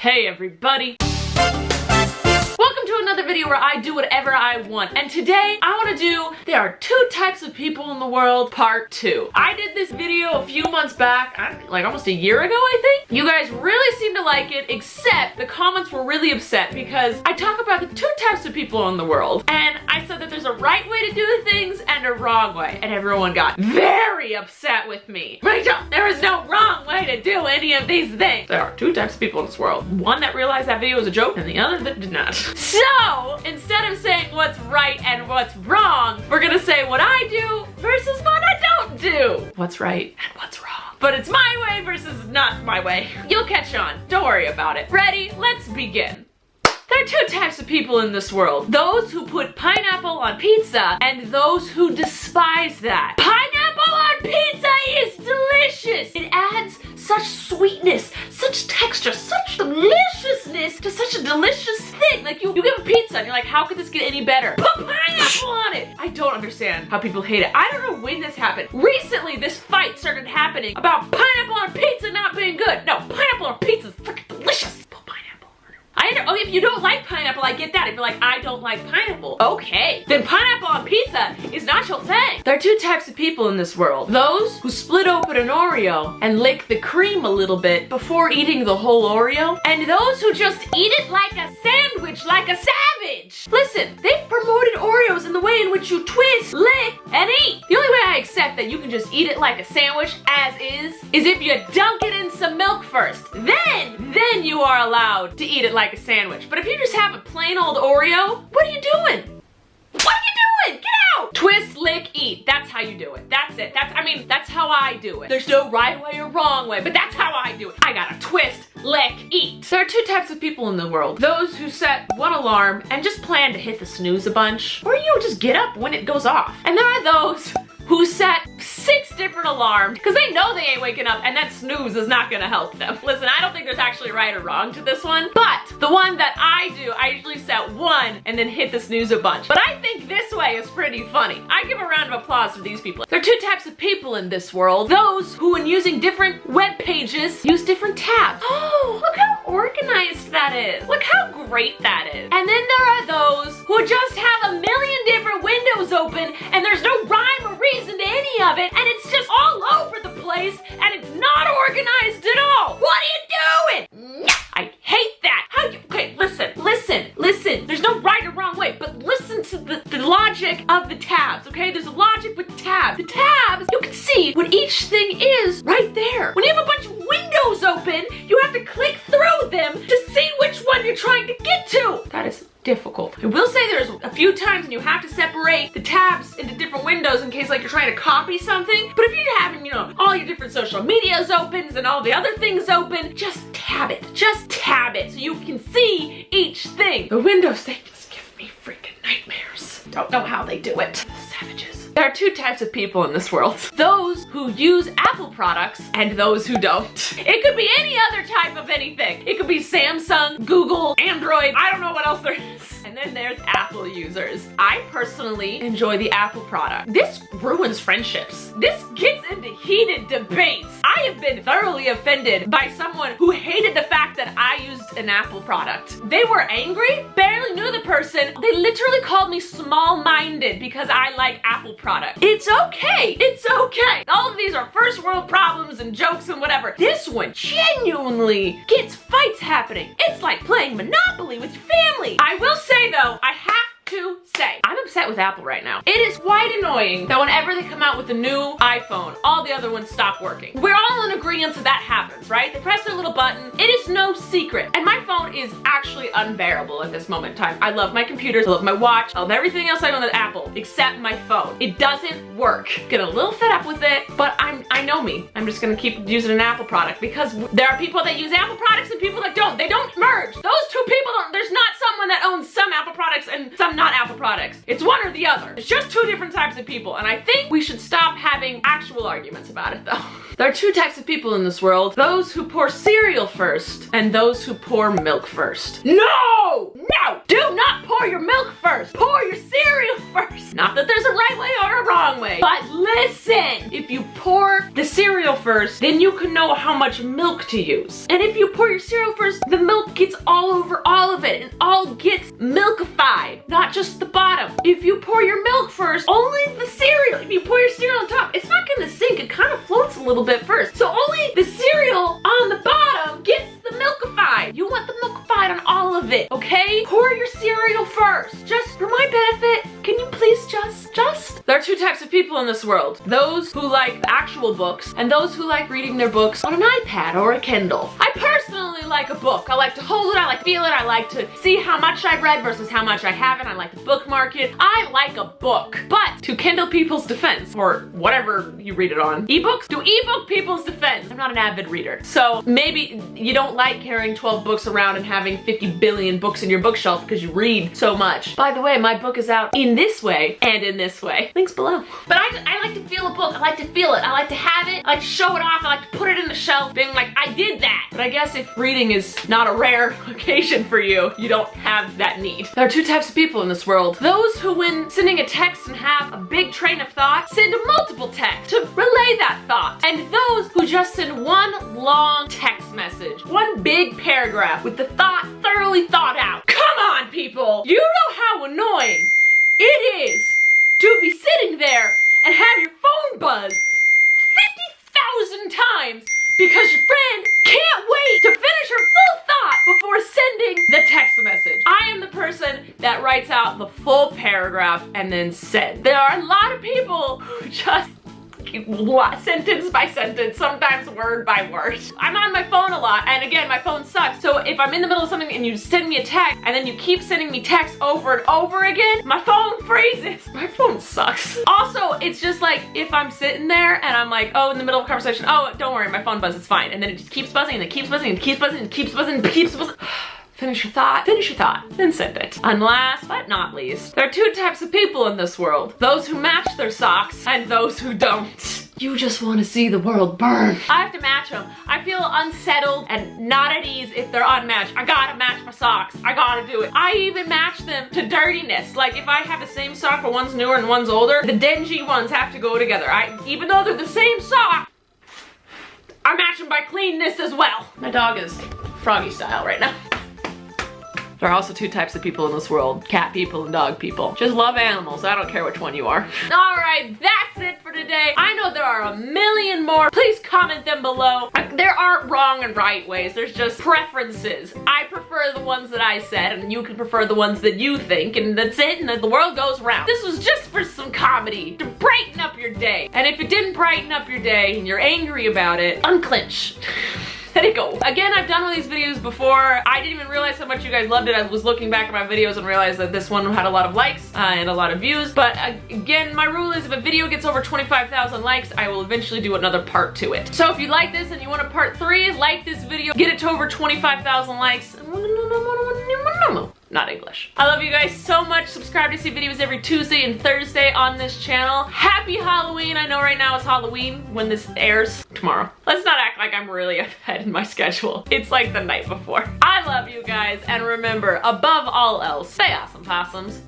Hey everybody! Welcome to another video where I do whatever I want. And today I want to do there are two types of people in the world part 2. I did this video a few months back, like almost a year ago I think. You guys really seemed to like it, except the comments were really upset because I talk about the two types of people in the world. And I said that there's a right way to do things and a wrong way. And everyone got very upset with me. Rachel, there is no wrong way to do any of these things. There are two types of people in this world. One that realized that video was a joke and the other that did not. So, instead of saying what's right and what's wrong, we're gonna say what I do versus what I don't do. What's right and what's wrong. But it's my way versus not my way. You'll catch on. Don't worry about it. Ready? Let's begin. There are two types of people in this world. Those who put pineapple on pizza and those who despise that. Pineapple on pizza is delicious. It adds such sweetness, such texture, such deliciousness to such a delicious thing. Like you give a pizza and you're like, how could this get any better? Put pineapple on it. I don't understand how people hate it. I don't know when this happened. Recently, this fight started happening about pineapple on pizza not being good. No, pineapple on pizza is freaking delicious. Put pineapple on it. Oh, if you don't like pineapple, I get that. If you're like, I don't like pineapple, okay. Then pineapple on pizza is not your thing. There are two types of people in this world. Those who split open an Oreo and lick the cream a little bit before eating the whole Oreo. And those who just eat it like a sandwich, like a savage. Listen, they've promoted Oreos in the way in which you twist, lick, and eat. The only way I accept that you can just eat it like a sandwich as is if you dunk it in some milk first. Then you are allowed to eat it like a sandwich. But if you just have a plain old Oreo, what are you doing? What are you doing? Get out! Twist, lick, eat. That's how you do it. That's it. That's how I do it. There's no right way or wrong way, but that's how I do it. I gotta twist, lick, eat. There are two types of people in the world. Those who set one alarm and just plan to hit the snooze a bunch, or just get up when it goes off. And there are those who set 6 different alarms because they know they ain't waking up and that snooze is not gonna help them. Listen, I don't think there's actually right or wrong to this one, but the one that I do, I usually set 1 and then hit the snooze a bunch. But I think this way is pretty funny. I give a round of applause to these people. There are two types of people in this world. Those who, when using different web pages, use different tabs. Oh, look how organized that is. Look how great that is. And then there are those who just have a million different windows open and there's no rhyme or reason to any of it, and it's just all over the place and it's not organized at all. What are you doing? I hate that. Okay, listen. There's no right or wrong way, but listen to the logic of the tabs, okay? There's a logic with tabs. The tabs, you can see what each thing is right there. When you have a bunch of windows open, you have to click through them to see which one you're trying to get to. That is difficult. I will say there's a few times when you have to separate the tabs into different windows in case like you're trying to copy something. But if you're having, all your different social medias open and all the other things open, just tab it. Just tab it so you can see each thing. The windows, they just give me freaking nightmares. Don't know how they do it. Savages. There are two types of people in this world. Those who use Apple products and those who don't. It could be any other type of anything. It could be Samsung, Google, Android, I don't know what else there is. And then there's Apple users. I personally enjoy the Apple product. This ruins friendships. This gets into heated debates. I have been thoroughly offended by someone who hated the fact that I used an Apple product. They were angry, barely knew the person. They literally called me small-minded because I like Apple product. It's okay. It's okay. All of these are first world problems and jokes and whatever. This one genuinely gets fights happening. It's like playing Monopoly with your family. I will say though, I have to say, I'm upset with Apple right now. It is quite annoying that whenever they come out with a new iPhone, all the other ones stop working. We're all in agreement that happens, right? They press their little button. It is no secret. And my phone is actually unbearable at this moment in time. I love my computers, I love my watch, I love everything else I own at Apple, except my phone. It doesn't work. Get a little fed up with it, but I know me. I'm just gonna keep using an Apple product because there are people that use Apple products and people that don't. They don't merge. Those two people there's not someone that owns some Apple products and some not Apple products. It's one or the other. It's just two different types of people, and I think we should stop having actual arguments about it though. There are two types of people in this world. Those who pour cereal first and those who pour milk first. No! No! Do not pour your milk first. Pour your cereal first. Not that there's a right way or a wrong way, but listen. If you pour the cereal first, then you can know how much milk to use. And if you pour your cereal first, the milk gets all over all of it and all gets milkified, not just the bottom. If you pour your milk first, only the cereal, if you pour your cereal on top, it's not gonna sink, it kind of floats a little bit first. So only the cereal on the bottom gets the milkified. You want the milkified on all of it, okay? Pour your cereal first, just for my benefit. Can you please just? There are two types of people in this world. Those who like actual books and those who like reading their books on an iPad or a Kindle. I personally like a book. I like to hold it, I like to feel it, I like to see how much I've read versus how much I haven't. I like to bookmark it. I like a book. But to Kindle people's defense, or whatever you read it on, ebooks? To ebook people's defense, I'm not an avid reader. So maybe you don't like carrying 12 books around and having 50 billion books in your bookshelf because you read so much. By the way, my book is out in this way and in this way. Links below. But I like to feel a book. I like to feel it. I like to have it. I like to show it off. I like to put it in the shelf being like, I did that. But I guess if reading is not a rare occasion for you, you don't have that need. There are two types of people in this world. Those who, when sending a text and have a big train of thought, send multiple texts to relay that thought. And those who just send one long text message, one big paragraph with the thought thoroughly thought out. Come on, people. You know how annoying it is to be sitting there and have your phone buzz 50,000 times because your friend can't wait to finish her full thought before sending the text message. I am the person that writes out the full paragraph and then send. There are a lot of people who just sentence by sentence, sometimes word by word. I'm on my phone a lot, and again, my phone sucks. So if I'm in the middle of something and you send me a text, and then you keep sending me text over and over again, my phone freezes. My phone sucks. Also, it's just like, if I'm sitting there and I'm like, oh, in the middle of a conversation, oh, don't worry, my phone buzzes, it's fine. And then it just keeps buzzing, and it keeps buzzing, and it keeps buzzing, and it keeps buzzing, and it keeps buzzing. Finish your thought, then send it. And last but not least, there are two types of people in this world. Those who match their socks and those who don't. You just want to see the world burn. I have to match them. I feel unsettled and not at ease if they're unmatched. I gotta match my socks. I gotta do it. I even match them to dirtiness. Like if I have the same sock but one's newer and one's older, the dingy ones have to go together. Even though they're the same sock, I match them by cleanness as well. My dog is froggy style right now. There are also two types of people in this world, cat people and dog people. Just love animals, I don't care which one you are. All right, that's it for today. I know there are a million more. Please comment them below. There aren't wrong and right ways, there's just preferences. I prefer the ones that I said, and you can prefer the ones that you think, and that's it, and the world goes round. This was just for some comedy, to brighten up your day. And if it didn't brighten up your day, and you're angry about it, unclench. Let it go. Again, I've done one of these videos before. I didn't even realize how much you guys loved it. I was looking back at my videos and realized that this one had a lot of likes and a lot of views. But again, my rule is if a video gets over 25,000 likes, I will eventually do another part to it. So if you like this and you want a part 3, like this video, get it to over 25,000 likes. Not English. I love you guys so much. Subscribe to see videos every Tuesday and Thursday on this channel. Happy Halloween. I know right now it's Halloween when this airs tomorrow. Let's not act like I'm really ahead in my schedule. It's like the night before. I love you guys, and remember, above all else, stay awesome, possums.